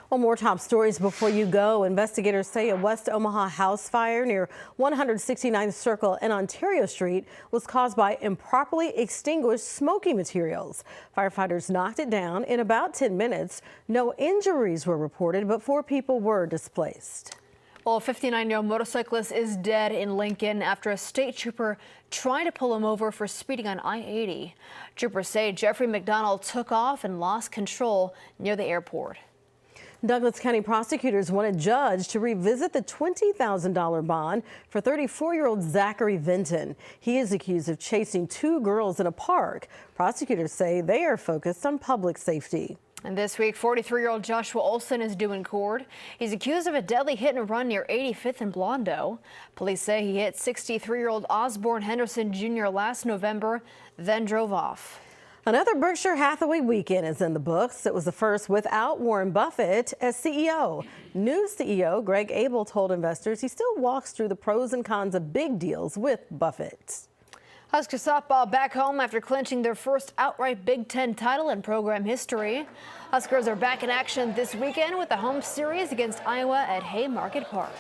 Well, more top stories before you go. Investigators say a West Omaha house fire near 169th Circle and Ontario Street was caused by improperly extinguished smoking materials. Firefighters knocked it down in about 10 minutes. No injuries were reported, but 4 people were displaced. Well, a 59-year-old motorcyclist is dead in Lincoln after a state trooper tried to pull him over for speeding on I-80. Troopers say Jeffrey McDonald took off and lost control near the airport. Douglas County prosecutors want a judge to revisit the $20,000 bond for 34-year-old Zachary Vinton. He is accused of chasing 2 girls in a park. Prosecutors say they are focused on public safety. And this week, 43-year-old Joshua Olson is due in court. He's accused of a deadly hit and run near 85th and Blondo. Police say he hit 63-year-old Osborne Henderson Jr. last November, then drove off. Another Berkshire Hathaway weekend is in the books. It was the first without Warren Buffett as CEO. New CEO Greg Abel told investors he still walks through the pros and cons of big deals with Buffett. Husker softball back home after clinching their first outright Big Ten title in program history. Huskers are back in action this weekend with the home series against Iowa at Haymarket Park.